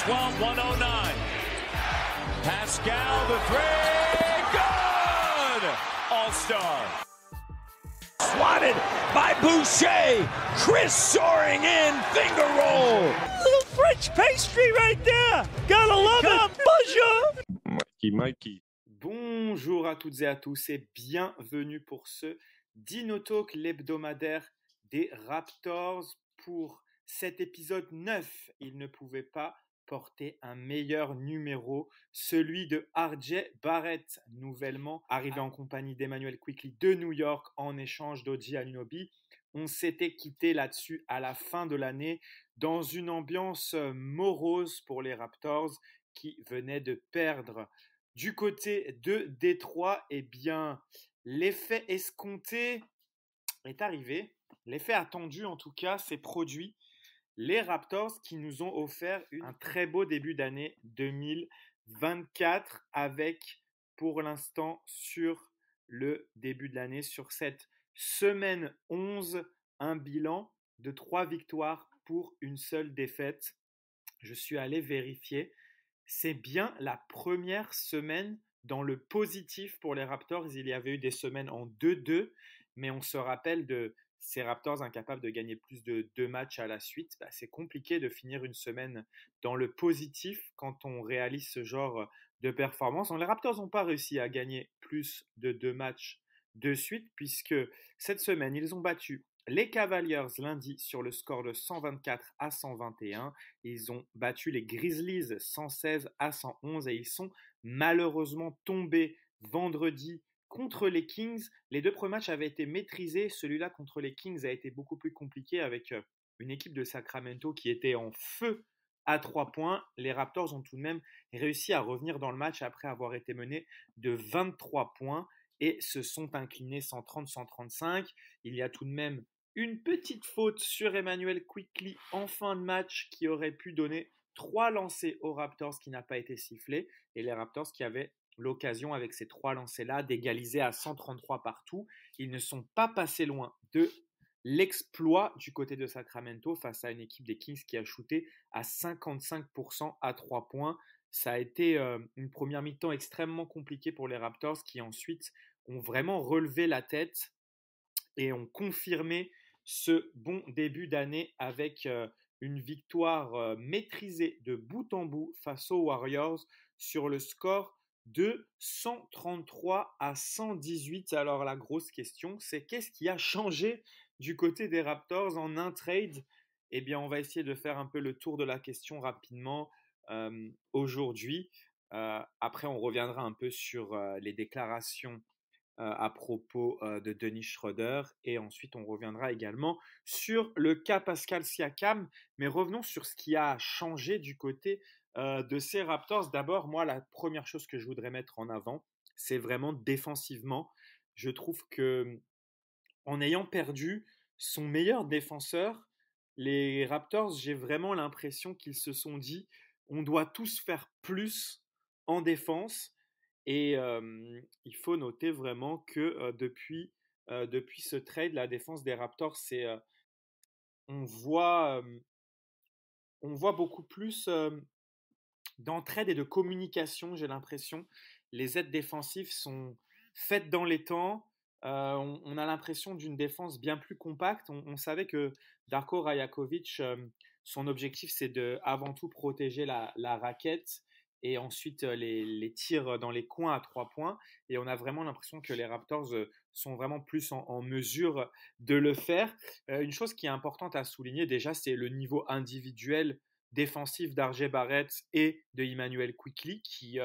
109. Pascal, the three, good! All-star. Swatted by Boucher. Chris soaring in, finger roll. Little French pastry right there. Gotta love it. Bonjour. Mikey. Bonjour à toutes et à tous et bienvenue pour ce Dino Talk, l'hebdomadaire des Raptors. Pour cet épisode 9, il ne pouvait pas porter un meilleur numéro, celui de RJ Barrett, nouvellement arrivé en compagnie d'Emmanuel Quickley de New York en échange d'OG Anunoby. On s'était quitté là-dessus à la fin de l'année dans une ambiance morose pour les Raptors qui venaient de perdre. Du côté de Détroit, eh bien, l'effet escompté est arrivé. L'effet attendu, en tout cas, s'est produit. Les Raptors qui nous ont offert un très beau début d'année 2024 avec, pour l'instant, sur le début de l'année, sur cette semaine 11, un bilan de 3 victoires pour une seule défaite. Je suis allé vérifier. C'est bien la première semaine dans le positif pour les Raptors. Il y avait eu des semaines en 2-2, mais on se rappelle de ces Raptors incapables de gagner plus de 2 matchs à la suite. C'est compliqué de finir une semaine dans le positif quand on réalise ce genre de performance. Les Raptors n'ont pas réussi à gagner plus de 2 matchs de suite, puisque cette semaine, ils ont battu les Cavaliers lundi sur le score de 124-121. Ils ont battu les Grizzlies 116-111 et ils sont malheureusement tombés vendredi contre les Kings. Les 2 premiers matchs avaient été maîtrisés. Celui-là contre les Kings a été beaucoup plus compliqué avec une équipe de Sacramento qui était en feu à 3 points. Les Raptors ont tout de même réussi à revenir dans le match après avoir été menés de 23 points et se sont inclinés 130-135. Il y a tout de même une petite faute sur Emmanuel Quickley en fin de match qui aurait pu donner 3 lancers aux Raptors qui n'a pas été sifflé. Et les Raptors qui avaient l'occasion avec ces 3 lancers-là d'égaliser à 133 partout. Ils ne sont pas passés loin de l'exploit du côté de Sacramento face à une équipe des Kings qui a shooté à 55% à 3 points. Ça a été une première mi-temps extrêmement compliquée pour les Raptors qui ensuite ont vraiment relevé la tête et ont confirmé ce bon début d'année avec une victoire maîtrisée de bout en bout face aux Warriors sur le score de 133-118. Alors la grosse question, c'est qu'est-ce qui a changé du côté des Raptors en un trade? Eh bien, on va essayer de faire un peu le tour de la question rapidement aujourd'hui. Après, on reviendra un peu sur les déclarations à propos de Dennis Schroeder et ensuite on reviendra également sur le cas Pascal Siakam, mais revenons sur ce qui a changé du côté de ces Raptors. D'abord, moi, la première chose que je voudrais mettre en avant, c'est vraiment défensivement. Je trouve que en ayant perdu son meilleur défenseur, les Raptors, j'ai vraiment l'impression qu'ils se sont dit on doit tous faire plus en défense. Et il faut noter vraiment que depuis ce trade, la défense des Raptors, on voit beaucoup plus d'entraide et de communication, j'ai l'impression. Les aides défensives sont faites dans les temps. On a l'impression d'une défense bien plus compacte. On savait que Darko Rajakovic, son objectif, c'est de avant tout protéger la raquette et ensuite les tirs dans les coins à 3 points. Et on a vraiment l'impression que les Raptors sont vraiment plus en mesure de le faire. Une chose qui est importante à souligner déjà, c'est le niveau individuel défensif d'RJ Barrett et de Emmanuel Quickley qui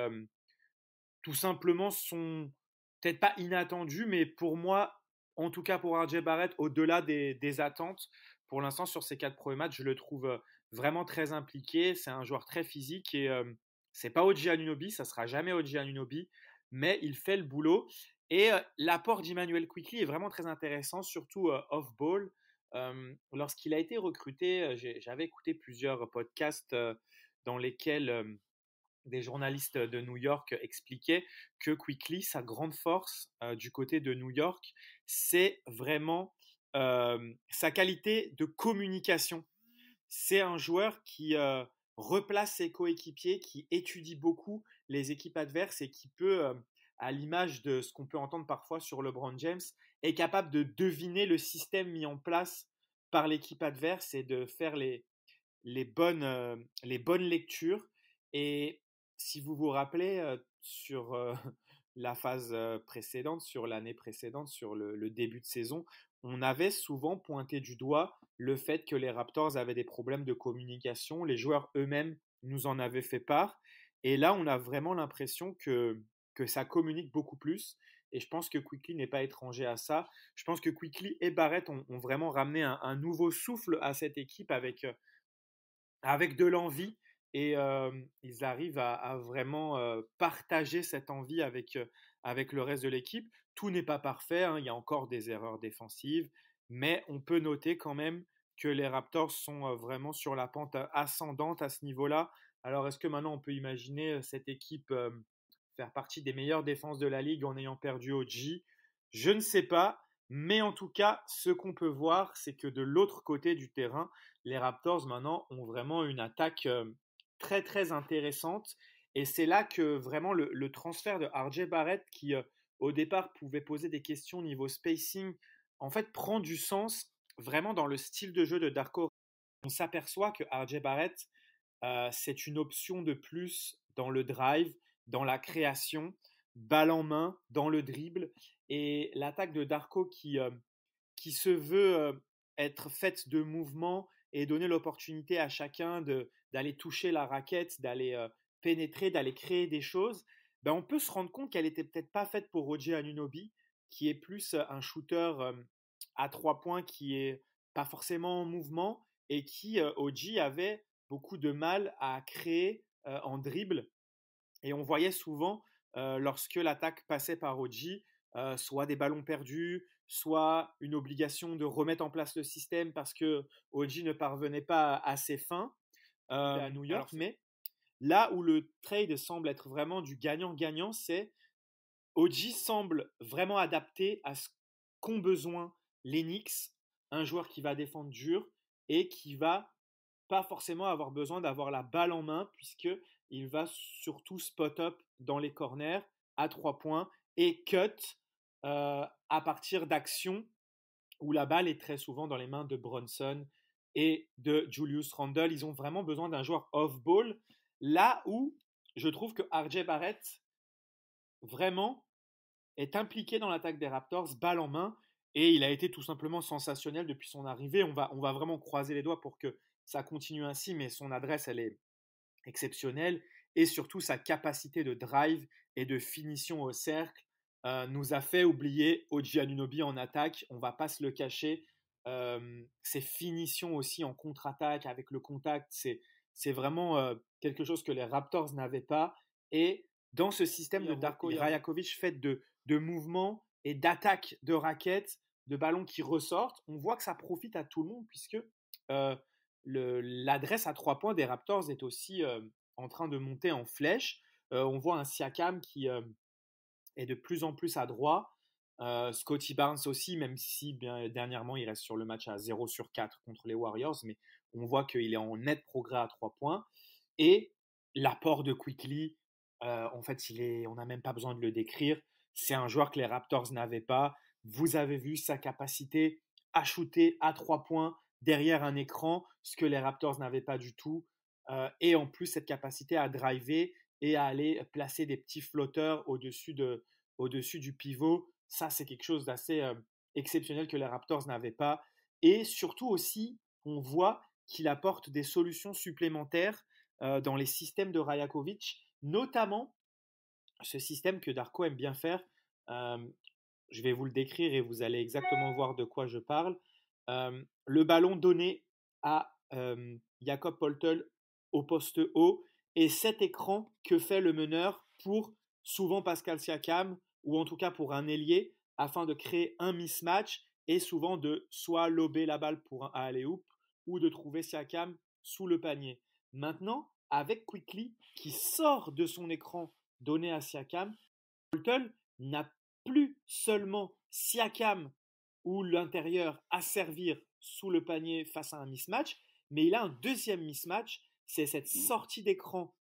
tout simplement sont peut-être pas inattendus, mais pour moi, en tout cas pour RJ Barrett, au-delà des attentes. Pour l'instant, sur ces 4 premiers matchs, je le trouve vraiment très impliqué. C'est un joueur très physique et c'est pas OG Anunoby, ça sera jamais OG Anunoby, mais il fait le boulot. Et l'apport d'Emmanuel Quickley est vraiment très intéressant, surtout off-ball. Lorsqu'il a été recruté, j'avais écouté plusieurs podcasts dans lesquels des journalistes de New York expliquaient que Quickley, sa grande force du côté de New York, c'est vraiment sa qualité de communication. C'est un joueur qui replace ses coéquipiers, qui étudie beaucoup les équipes adverses et qui peut, à l'image de ce qu'on peut entendre parfois sur LeBron James, est capable de deviner le système mis en place par l'équipe adverse et de faire les bonnes lectures. Et si vous vous rappelez, sur la phase précédente, sur l'année précédente, sur le début de saison, on avait souvent pointé du doigt le fait que les Raptors avaient des problèmes de communication. Les joueurs eux-mêmes nous en avaient fait part. Et là, on a vraiment l'impression que ça communique beaucoup plus. Et je pense que Quickley n'est pas étranger à ça. Je pense que Quickley et Barrett ont vraiment ramené un nouveau souffle à cette équipe avec de l'envie. Et ils arrivent à vraiment partager cette envie avec le reste de l'équipe. Tout n'est pas parfait, hein, il y a encore des erreurs défensives, mais on peut noter quand même que les Raptors sont vraiment sur la pente ascendante à ce niveau-là. Alors, est-ce que maintenant on peut imaginer cette équipe faire partie des meilleures défenses de la ligue en ayant perdu OG? Je ne sais pas, mais en tout cas, ce qu'on peut voir, c'est que de l'autre côté du terrain, les Raptors maintenant ont vraiment une attaque très très intéressante. Et c'est là que vraiment le transfert de RJ Barrett, qui au départ pouvait poser des questions au niveau spacing, en fait prend du sens vraiment dans le style de jeu de Darko. On s'aperçoit que RJ Barrett, c'est une option de plus dans le drive, dans la création, balle en main, dans le dribble. Et l'attaque de Darko qui se veut être faite de mouvements et donner l'opportunité à chacun d'aller toucher la raquette, d'aller pénétrer, d'aller créer des choses, ben on peut se rendre compte qu'elle n'était peut-être pas faite pour Roger Anunoby, qui est plus un shooter à 3 points, qui est pas forcément en mouvement et qui, OG, avait beaucoup de mal à créer en dribble. Et on voyait souvent, lorsque l'attaque passait par OG, soit des ballons perdus, soit une obligation de remettre en place le système parce que OG ne parvenait pas à ses fins à New York. Mais là où le trade semble être vraiment du gagnant-gagnant, c'est OG semble vraiment adapté à ce qu'ont besoin les Knicks, un joueur qui va défendre dur et qui va pas forcément avoir besoin d'avoir la balle en main, puisqu'il va surtout spot-up dans les corners à 3 points et cut à partir d'actions où la balle est très souvent dans les mains de Brunson et de Julius Randle. Ils ont vraiment besoin d'un joueur off-ball, là où je trouve que RJ Barrett vraiment est impliqué dans l'attaque des Raptors, balle en main, et il a été tout simplement sensationnel depuis son arrivée. On va vraiment croiser les doigts pour que ça continue ainsi, mais son adresse, elle est exceptionnelle, et surtout sa capacité de drive et de finition au cercle nous a fait oublier OG Anunoby en attaque. On va pas se le cacher. Ses finitions aussi en contre-attaque avec le contact, c'est vraiment quelque chose que les Raptors n'avaient pas. Et dans ce système de Darko Rajakovic fait de mouvements et d'attaques de raquettes, de ballons qui ressortent, on voit que ça profite à tout le monde, puisque l'adresse à 3 points des Raptors est aussi en train de monter en flèche. On voit un Siakam qui est de plus en plus adroit. Scottie Barnes aussi, même si bien, dernièrement il reste sur le match à 0/4 contre les Warriors, mais on voit qu'il est en net progrès à 3 points. Et l'apport de Quickley, en fait, on n'a même pas besoin de le décrire. C'est un joueur que les Raptors n'avaient pas. Vous avez vu sa capacité à shooter à 3 points derrière un écran, ce que les Raptors n'avaient pas du tout. Et en plus, cette capacité à driver et à aller placer des petits flotteurs au-dessus du pivot. Ça, c'est quelque chose d'assez exceptionnel que les Raptors n'avaient pas. Et surtout aussi, on voit qu'il apporte des solutions supplémentaires dans les systèmes de Rajakovic, notamment ce système que Darko aime bien faire. Je vais vous le décrire et vous allez exactement voir de quoi je parle. Le ballon donné à Jakob Poeltl au poste haut et cet écran que fait le meneur pour souvent Pascal Siakam, ou en tout cas pour un ailier, afin de créer un mismatch et souvent de soit lober la balle pour un alley-oop ou de trouver Siakam sous le panier. Maintenant, avec Quickley qui sort de son écran donné à Siakam, Poeltl n'a plus seulement Siakam ou l'intérieur à servir sous le panier face à un mismatch, mais il a un deuxième mismatch c'est cette sortie d'écran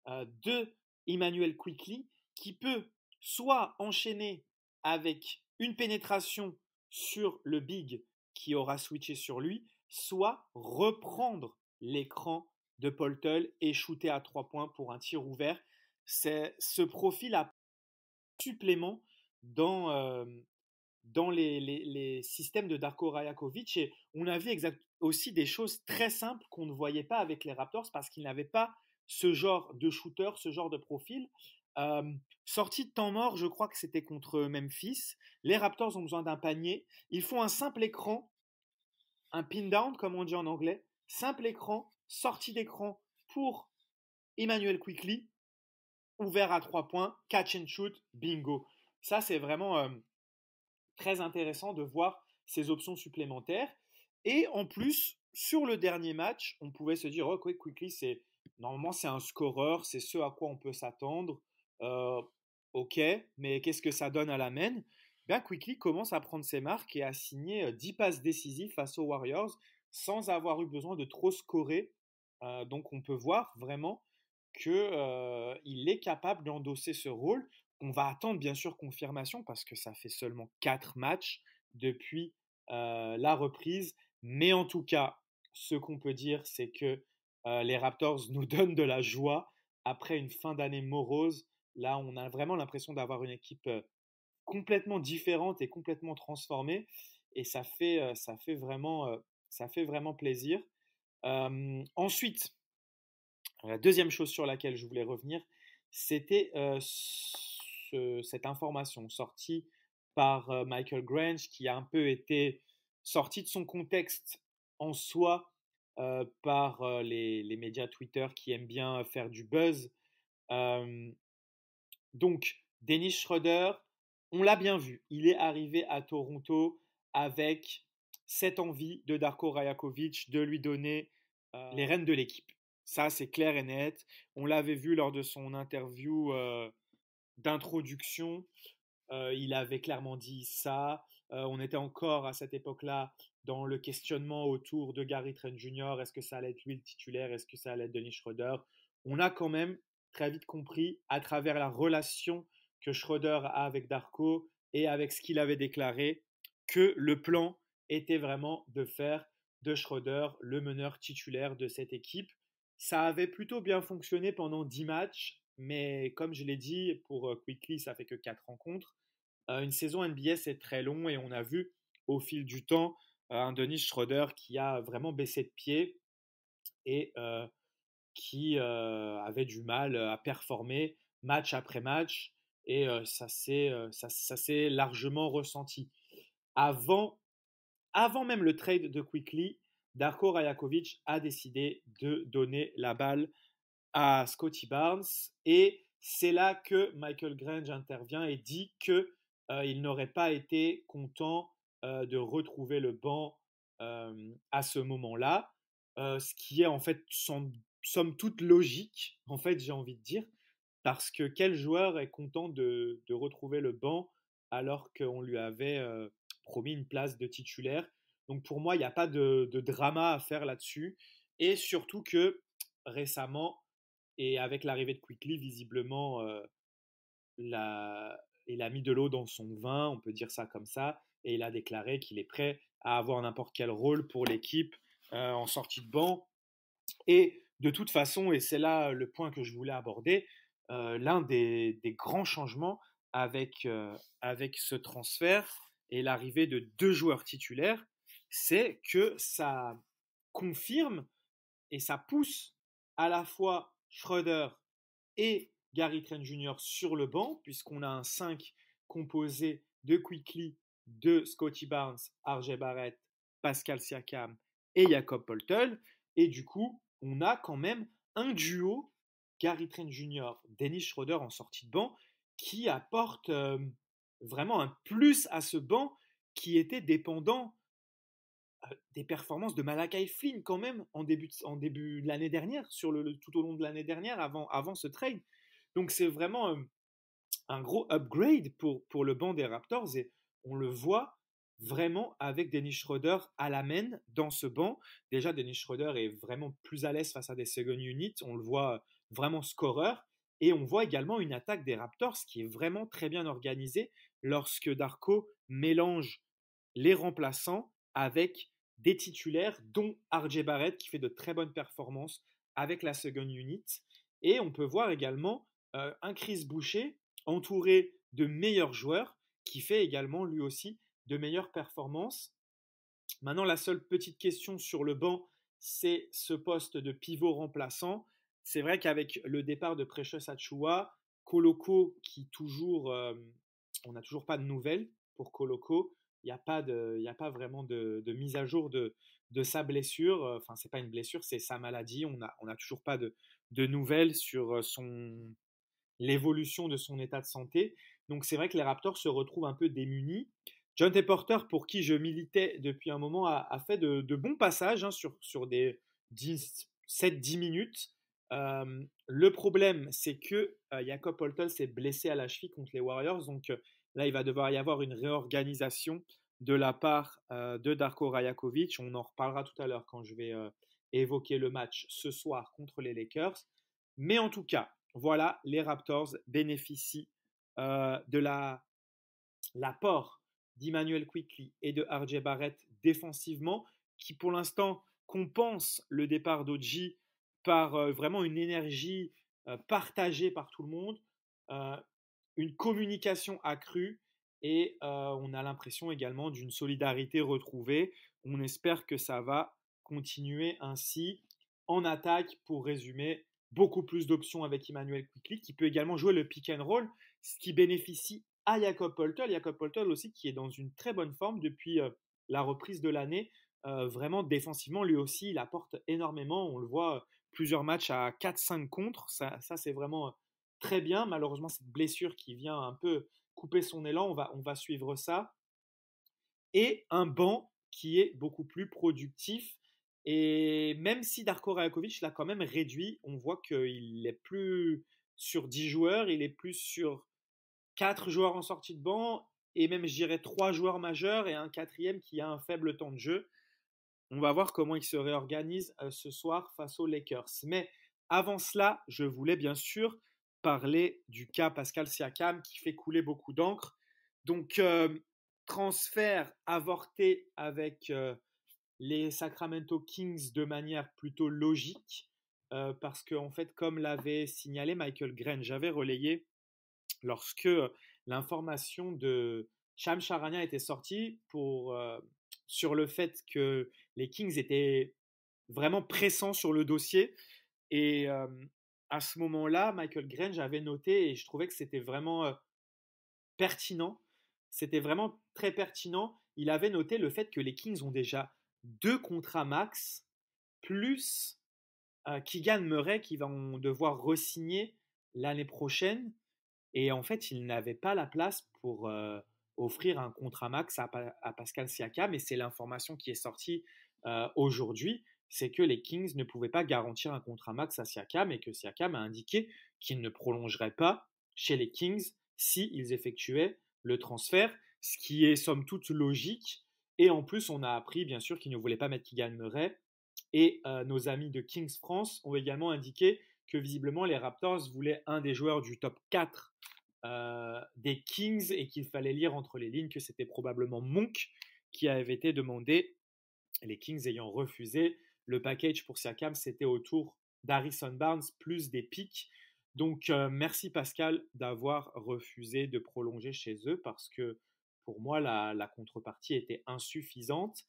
de Immanuel Quickley qui peut soit enchaîner avec une pénétration sur le big qui aura switché sur lui, soit reprendre l'écran de Poltel et shooter à 3 points pour un tir ouvert. C'est ce profil à supplément dans les systèmes de Darko Rajakovic. Et on a vu aussi des choses très simples qu'on ne voyait pas avec les Raptors parce qu'ils n'avaient pas ce genre de shooter, ce genre de profil. Sortie de temps mort, je crois que c'était contre Memphis. Les Raptors ont besoin d'un panier. Ils font un simple écran, un pin down comme on dit en anglais. Simple écran, sortie d'écran pour Immanuel Quickley, ouvert à 3 points, catch and shoot, bingo. Ça, c'est vraiment très intéressant de voir ces options supplémentaires. Et en plus, sur le dernier match, on pouvait se dire, oh, Quickley, normalement, c'est un scoreur, c'est ce à quoi on peut s'attendre. Ok, mais qu'est-ce que ça donne à la main? Bien, Quickley commence à prendre ses marques et à signer 10 passes décisives face aux Warriors sans avoir eu besoin de trop scorer. Donc, on peut voir vraiment qu'il est capable d'endosser ce rôle. On va attendre bien sûr confirmation parce que ça fait seulement 4 matchs depuis la reprise. Mais en tout cas, ce qu'on peut dire, c'est que les Raptors nous donnent de la joie après une fin d'année morose. Là, on a vraiment l'impression d'avoir une équipe complètement différente et complètement transformée. Et ça fait vraiment plaisir. Ensuite, la deuxième chose sur laquelle je voulais revenir, c'était cette information sortie par Michael Grange qui a un peu été sortie de son contexte en soi par les médias Twitter qui aiment bien faire du buzz. Donc, Dennis Schroeder, on l'a bien vu, il est arrivé à Toronto avec cette envie de Darko Rajakovic de lui donner les rênes de l'équipe. Ça, c'est clair et net. On l'avait vu lors de son interview d'introduction. Il avait clairement dit ça. On était encore à cette époque-là dans le questionnement autour de Gary Trent Jr. Est-ce que ça allait être lui le titulaire? Est-ce que ça allait être Dennis Schroeder? On a quand même très vite compris, à travers la relation que Schroeder a avec Darko et avec ce qu'il avait déclaré, que le plan était vraiment de faire de Schroeder le meneur titulaire de cette équipe. Ça avait plutôt bien fonctionné pendant 10 matchs, mais comme je l'ai dit, pour Quickley, ça fait que 4 rencontres. Une saison NBA, c'est très long et on a vu au fil du temps un Dennis Schroeder qui a vraiment baissé de pied et qui avait du mal à performer match après match et ça s'est largement ressenti. Avant même le trade de Quickley, Darko Rajakovic a décidé de donner la balle à Scottie Barnes et c'est là que Michael Grange intervient et dit que il n'aurait pas été content de retrouver le banc à ce moment-là, ce qui est en fait somme toute logique, en fait j'ai envie de dire, parce que quel joueur est content de retrouver le banc alors qu'on lui avait promis une place de titulaire. Donc pour moi, il n'y a pas de drama à faire là-dessus. Et surtout que récemment, et avec l'arrivée de Quickley, visiblement, il a mis de l'eau dans son vin, on peut dire ça comme ça, et il a déclaré qu'il est prêt à avoir n'importe quel rôle pour l'équipe en sortie de banc. Et de toute façon, et c'est là le point que je voulais aborder, l'un des grands changements avec ce transfert et l'arrivée de 2 joueurs titulaires, c'est que ça confirme et ça pousse à la fois Schroeder et Gary Trent Jr. sur le banc, puisqu'on a un 5 composé de Quickley, de Scottie Barnes, RJ Barrett, Pascal Siakam et Jakob Poeltl. Et du coup, on a quand même un duo, Gary Trent Jr., Dennis Schroeder en sortie de banc, qui apporte vraiment un plus à ce banc qui était dépendant des performances de Malachi Flynn quand même en début de l'année dernière, tout au long de l'année dernière, avant ce trade. Donc c'est vraiment un gros upgrade pour le banc des Raptors et on le voit vraiment avec Dennis Schroeder à la main dans ce banc. Déjà, Dennis Schroeder est vraiment plus à l'aise face à des second units. On le voit vraiment scoreur. Et on voit également une attaque des Raptors qui est vraiment très bien organisée lorsque Darko mélange les remplaçants avec des titulaires, dont RJ Barrett qui fait de très bonnes performances avec la second unit. Et on peut voir également un Chris Boucher entouré de meilleurs joueurs qui fait également lui aussi de meilleures performances. Maintenant, la seule petite question sur le banc, c'est ce poste de pivot remplaçant. C'est vrai qu'avec le départ de Precious Achiuwa, Koloko qui toujours, on n'a toujours pas de nouvelles pour Koloko. Il n'y a pas vraiment de mise à jour de sa blessure. Enfin, c'est pas une blessure, c'est sa maladie. On a toujours pas de nouvelles sur l'évolution de son état de santé. Donc c'est vrai que les Raptors se retrouvent un peu démunis. John T. Porter, pour qui je militais depuis un moment, a fait de bons passages sur des 7-10 minutes. Le problème, c'est que Jakob Poeltl s'est blessé à la cheville contre les Warriors. Donc là, il va devoir y avoir une réorganisation de la part de Darko Rajakovic. On en reparlera tout à l'heure quand je vais évoquer le match ce soir contre les Lakers. Mais en tout cas, voilà, les Raptors bénéficient de l'apport d'Emmanuel Quickley et de RJ Barrett défensivement, qui pour l'instant compense le départ d'Oji par vraiment une énergie partagée par tout le monde, une communication accrue et on a l'impression également d'une solidarité retrouvée. On espère que ça va continuer ainsi en attaque. Pour résumer, beaucoup plus d'options avec Emmanuel Quickley qui peut également jouer le pick and roll, ce qui bénéficie à Jakob Poeltl. Jakob Poeltl aussi qui est dans une très bonne forme depuis la reprise de l'année. Vraiment défensivement, lui aussi, il apporte énormément. On le voit, plusieurs matchs à 4-5 contre. Ça c'est vraiment très bien. Malheureusement, cette blessure qui vient un peu couper son élan, on va suivre ça. Et un banc qui est beaucoup plus productif. Et même si Darko Rajakovic l'a quand même réduit, on voit qu'il est plus sur 10 joueurs, il est plus sur 4 joueurs en sortie de banc, et même je dirais 3 joueurs majeurs et un quatrième qui a un faible temps de jeu. On va voir comment il se réorganise ce soir face aux Lakers. Mais avant cela, je voulais bien sûr parler du cas Pascal Siakam qui fait couler beaucoup d'encre. Donc, transfert avorté avec les Sacramento Kings de manière plutôt logique, parce que en fait, comme l'avait signalé Michael Green, j'avais relayé lorsque l'information de Shams Charania était sortie sur le fait que les Kings étaient vraiment pressants sur le dossier. Et à ce moment-là, Michael Green, j'avais noté et je trouvais que c'était vraiment pertinent. C'était vraiment très pertinent. Il avait noté le fait que les Kings ont déjà 2 contrats max, plus Keegan Murray qui vont devoir re-signer l'année prochaine. Et en fait, il n'avait pas la place pour offrir un contrat max à Pascal Siakam. Et c'est l'information qui est sortie aujourd'hui, c'est que les Kings ne pouvaient pas garantir un contrat max à Siakam et que Siakam a indiqué qu'il ne prolongerait pas chez les Kings s'ils effectuaient le transfert, ce qui est somme toute logique. Et en plus, on a appris bien sûr qu'il ne voulait pas mettre Keegan Murray. Et nos amis de Kings France ont également indiqué que visiblement les Raptors voulaient un des joueurs du top 4 des Kings et qu'il fallait lire entre les lignes que c'était probablement Monk qui avait été demandé, les Kings ayant refusé. Le package pour Siakam, c'était autour d'Harrison Barnes plus des pics. Donc merci Pascal d'avoir refusé de prolonger chez eux parce que pour moi la contrepartie était insuffisante.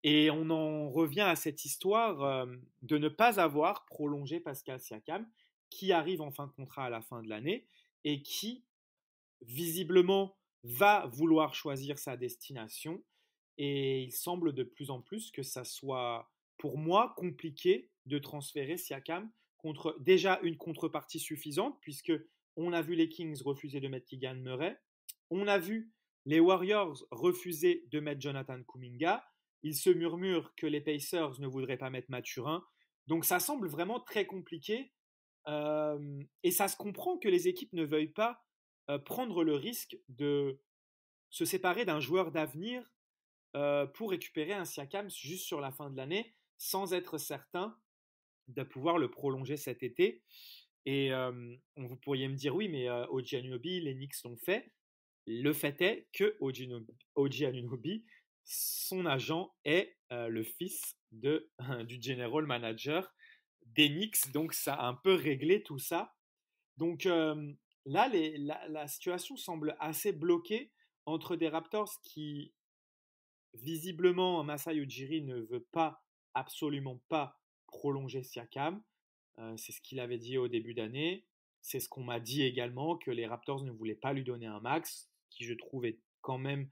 Et on en revient à cette histoire de ne pas avoir prolongé Pascal Siakam, qui arrive en fin de contrat à la fin de l'année et qui, visiblement, va vouloir choisir sa destination. Et il semble de plus en plus que ça soit, pour moi, compliqué de transférer Siakam contre déjà une contrepartie suffisante, puisque on a vu les Kings refuser de mettre Keegan Murray, on a vu les Warriors refuser de mettre Jonathan Kuminga. Il se murmure que les Pacers ne voudraient pas mettre Mathurin. Donc ça semble vraiment très compliqué. Et ça se comprend que les équipes ne veuillent pas prendre le risque de se séparer d'un joueur d'avenir pour récupérer un Siakam juste sur la fin de l'année, sans être certain de pouvoir le prolonger cet été. Et vous pourriez me dire, oui, mais OG Anunoby, les Knicks l'ont fait. Le fait est que OG Anunoby, son agent est le fils du general manager des Knicks, donc ça a un peu réglé tout ça. Donc là, la situation semble assez bloquée entre des Raptors qui, visiblement, Masai Ujiri ne veut pas, absolument pas, prolonger Siakam. C'est ce qu'il avait dit au début d'année. C'est ce qu'on m'a dit également, que les Raptors ne voulaient pas lui donner un max, qui je trouve est quand même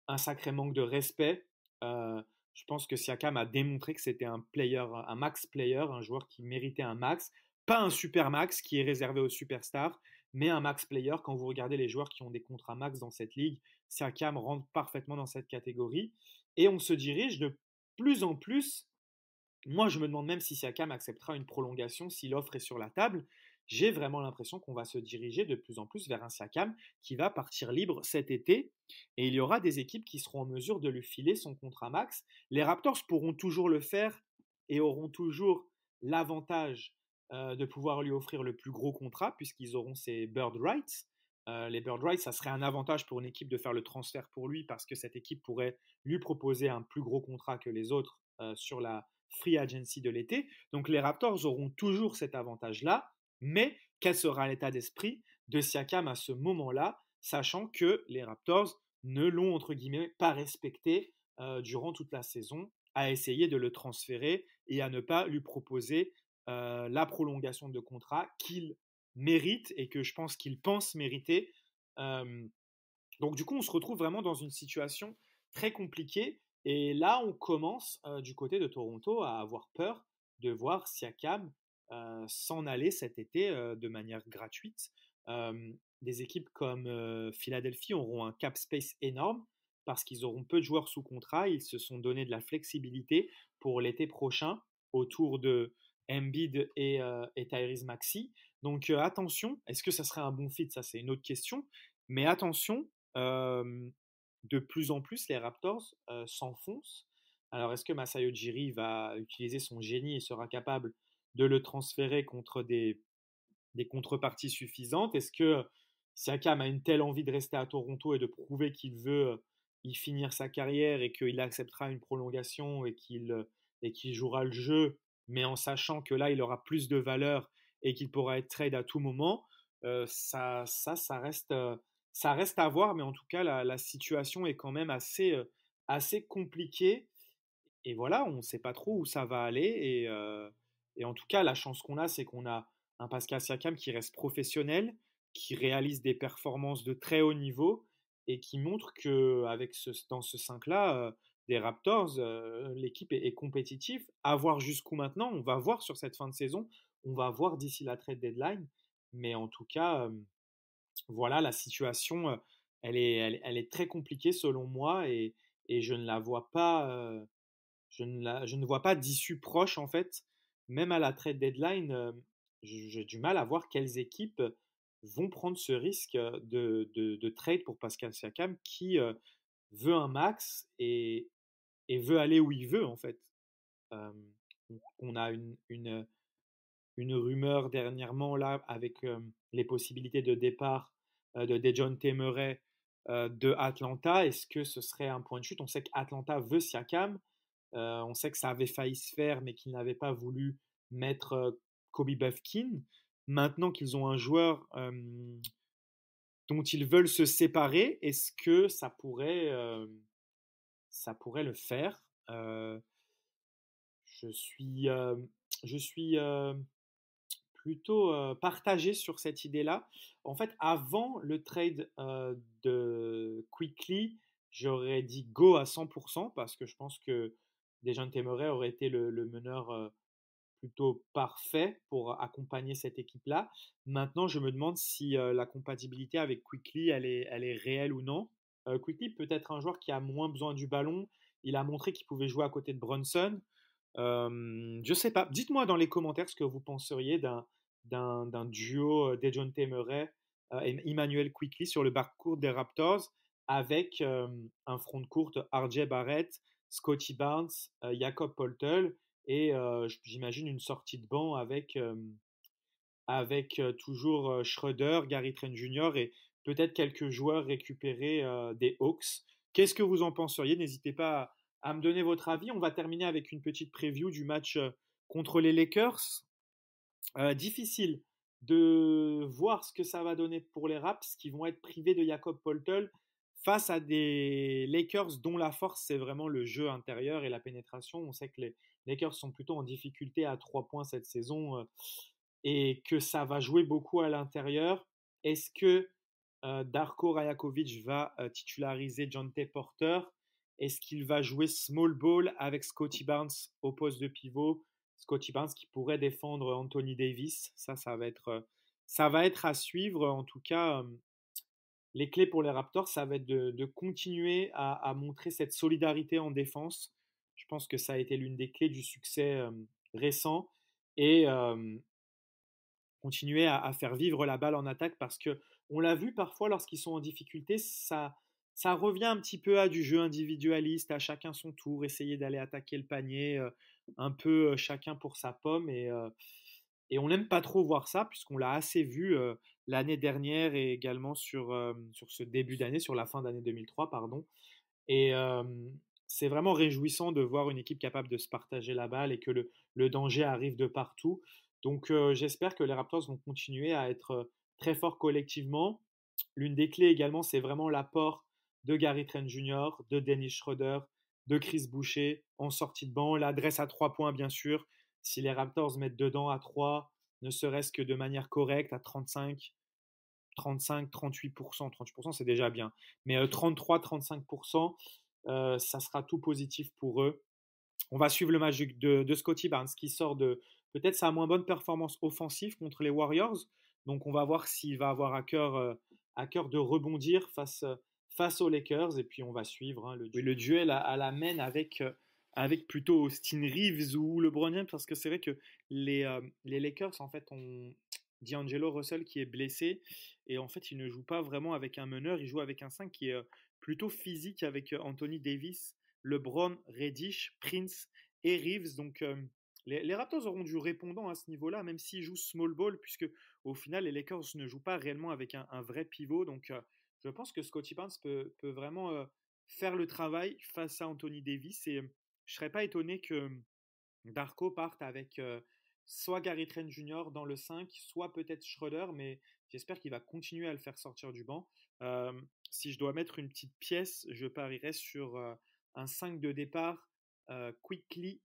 un sacré manque de respect. Je pense que Siakam a démontré que c'était un player, un max player, un joueur qui méritait un max. Pas un super max qui est réservé aux superstars, mais un max player. Quand vous regardez les joueurs qui ont des contrats max dans cette ligue, Siakam rentre parfaitement dans cette catégorie. Et on se dirige de plus en plus. Moi, je me demande même si Siakam acceptera une prolongation si l'offre est sur la table. J'ai vraiment l'impression qu'on va se diriger de plus en plus vers un Siakam qui va partir libre cet été. Et il y aura des équipes qui seront en mesure de lui filer son contrat max. Les Raptors pourront toujours le faire et auront toujours l'avantage de pouvoir lui offrir le plus gros contrat puisqu'ils auront ses bird rights. Les bird rights, ça serait un avantage pour une équipe de faire le transfert pour lui parce que cette équipe pourrait lui proposer un plus gros contrat que les autres sur la free agency de l'été. Donc les Raptors auront toujours cet avantage-là, mais quel sera l'état d'esprit de Siakam à ce moment-là, sachant que les Raptors ne l'ont entre guillemets pas respecté durant toute la saison, à essayer de le transférer et à ne pas lui proposer la prolongation de contrat qu'il mérite et que je pense qu'il pense mériter. Donc du coup, on se retrouve vraiment dans une situation très compliquée. Et là, on commence du côté de Toronto à avoir peur de voir Siakam s'en aller cet été de manière gratuite. Des équipes comme Philadelphie auront un cap space énorme parce qu'ils auront peu de joueurs sous contrat. Ils se sont donné de la flexibilité pour l'été prochain autour de Embiid et Tyrese Maxey. Donc attention, est-ce que ça serait un bon fit? Ça, c'est une autre question. Mais attention, de plus en plus, les Raptors s'enfoncent. Alors, est-ce que Masai Ujiri va utiliser son génie et sera capable de le transférer contre des contreparties suffisantes? Est-ce que Siakam a une telle envie de rester à Toronto et de prouver qu'il veut y finir sa carrière et qu'il acceptera une prolongation et qu'il jouera le jeu, mais en sachant que là, il aura plus de valeur et qu'il pourra être trade à tout moment? Ça reste ça reste à voir, mais en tout cas, la situation est quand même assez compliquée. Et voilà, on ne sait pas trop où ça va aller. Et en tout cas, la chance qu'on a, c'est qu'on a un Pascal Siakam qui reste professionnel, qui réalise des performances de très haut niveau et qui montre que dans ce 5-là, des Raptors, l'équipe est compétitive. À voir jusqu'où maintenant, on va voir sur cette fin de saison, on va voir d'ici la trade deadline. Mais en tout cas, voilà, la situation, elle est très compliquée selon moi et je ne la vois pas, je ne vois pas d'issue proche en fait. Même à la trade deadline, j'ai du mal à voir quelles équipes vont prendre ce risque de trade pour Pascal Siakam qui veut un max et veut aller où il veut en fait. Euh, on a une rumeur dernièrement là avec les possibilités de départ de Dejounte Murray de Atlanta. Est-ce que ce serait un point de chute? On sait qu'Atlanta veut Siakam. On sait que ça avait failli se faire, mais qu'ils n'avaient pas voulu mettre Kobe Bufkin. Maintenant qu'ils ont un joueur dont ils veulent se séparer, est-ce que ça pourrait le faire? Je suis, je suis plutôt partagé sur cette idée-là. En fait, avant le trade de Quickly, j'aurais dit go à 100% parce que je pense que Dejounte Murray aurait été le meneur plutôt parfait pour accompagner cette équipe-là. Maintenant, je me demande si la compatibilité avec Quickly, elle est réelle ou non. Quickly peut être un joueur qui a moins besoin du ballon. Il a montré qu'il pouvait jouer à côté de Brunson. Je sais pas. Dites-moi dans les commentaires ce que vous penseriez d'un duo Dejounte Murray et Emmanuel Quickly sur le parcours des Raptors. avec un front de courte RJ Barrett, Scottie Barnes, Jakob Poeltl et j'imagine une sortie de banc avec toujours Schroeder, Gary Trent Jr. et peut-être quelques joueurs récupérés des Hawks. Qu'est-ce que vous en penseriez? N'hésitez pas à me donner votre avis. On va terminer avec une petite preview du match contre les Lakers. Difficile de voir ce que ça va donner pour les Raps qui vont être privés de Jakob Poeltl face à des Lakers dont la force c'est vraiment le jeu intérieur et la pénétration. On sait que les Lakers sont plutôt en difficulté à 3 points cette saison et que ça va jouer beaucoup à l'intérieur. Est-ce que Darko Rajakovic va titulariser John T. Porter? Est-ce qu'il va jouer small ball avec Scottie Barnes au poste de pivot? Scottie Barnes qui pourrait défendre Anthony Davis. Ça va être à suivre. En tout cas, les clés pour les Raptors, ça va être de continuer à montrer cette solidarité en défense. Je pense que ça a été l'une des clés du succès récent. Et continuer à faire vivre la balle en attaque parce qu'on l'a vu parfois lorsqu'ils sont en difficulté, ça revient un petit peu à du jeu individualiste, à chacun son tour, essayer d'aller attaquer le panier, un peu chacun pour sa pomme et on n'aime pas trop voir ça puisqu'on l'a assez vu l'année dernière et également sur ce début d'année, sur la fin d'année 2003, pardon. Et c'est vraiment réjouissant de voir une équipe capable de se partager la balle et que le danger arrive de partout. Donc j'espère que les Raptors vont continuer à être très forts collectivement. L'une des clés également, c'est vraiment l'apport de Gary Trent Jr., de Dennis Schroeder, de Chris Boucher en sortie de banc. L'adresse à 3 points, bien sûr. Si les Raptors mettent dedans à 3, ne serait-ce que de manière correcte, à 35, 38%, 38% c'est déjà bien. Mais 33-35%, ça sera tout positif pour eux. On va suivre le match de Scottie Barnes qui sort de peut-être sa moins bonne performance offensive contre les Warriors. Donc on va voir s'il va avoir à cœur de rebondir face aux Lakers. Et puis on va suivre le duel à la main avec plutôt Austin Reeves ou LeBron James. Parce que c'est vrai que les Lakers en fait ont D'Angelo Russell qui est blessé. Et en fait il ne joue pas vraiment avec un meneur. Il joue avec un 5 qui est plutôt physique avec Anthony Davis, LeBron, Reddish, Prince et Reeves. Donc les Raptors auront du répondant à ce niveau-là, même s'ils jouent small ball, puisque au final les Lakers ne jouent pas réellement avec un vrai pivot. Donc je pense que Scottie Barnes peut vraiment faire le travail face à Anthony Davis. Et je ne serais pas étonné que Darko parte avec soit Gary Trent Jr. dans le 5, soit peut-être Schroeder, mais j'espère qu'il va continuer à le faire sortir du banc. Si je dois mettre une petite pièce, je parierais sur un 5 de départ, Quickley,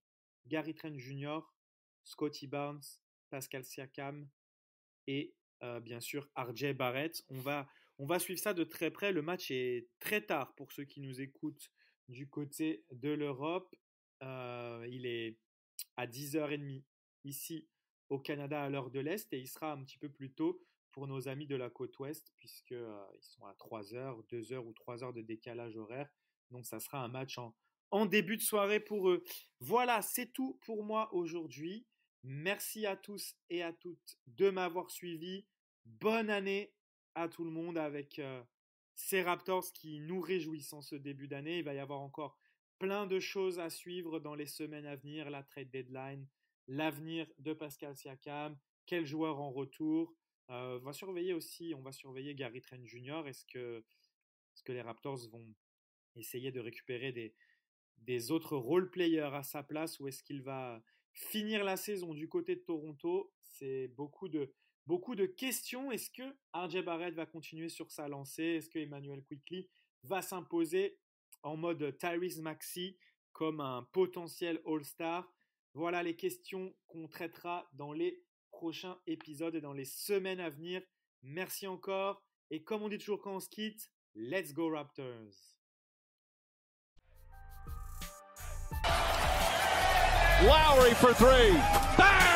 Gary Trent Jr., Scottie Barnes, Pascal Siakam et bien sûr RJ Barrett. On va suivre ça de très près. Le match est très tard pour ceux qui nous écoutent du côté de l'Europe. Il est à 10h30 ici au Canada à l'heure de l'Est et il sera un petit peu plus tôt pour nos amis de la côte Ouest puisqu'ils sont à 3h, 2h ou 3h de décalage horaire. Donc ça sera un match en début de soirée pour eux. Voilà, c'est tout pour moi aujourd'hui. Merci à tous et à toutes de m'avoir suivi. Bonne année à tout le monde avec ces Raptors qui nous réjouissent en ce début d'année. Il va y avoir encore plein de choses à suivre dans les semaines à venir, la trade deadline, l'avenir de Pascal Siakam, quel joueur en retour. On va surveiller Gary Trent Jr. Est-ce que les Raptors vont essayer de récupérer des autres role players à sa place ou est-ce qu'il va finir la saison du côté de Toronto? C'est beaucoup de questions. Est-ce que RJ Barrett va continuer sur sa lancée? Est-ce que Emmanuel Quickley va s'imposer en mode Tyrese Maxey comme un potentiel All-Star? Voilà les questions qu'on traitera dans les prochains épisodes et dans les semaines à venir. Merci encore. Et comme on dit toujours quand on se quitte, let's go Raptors! Lowry for three. Bang!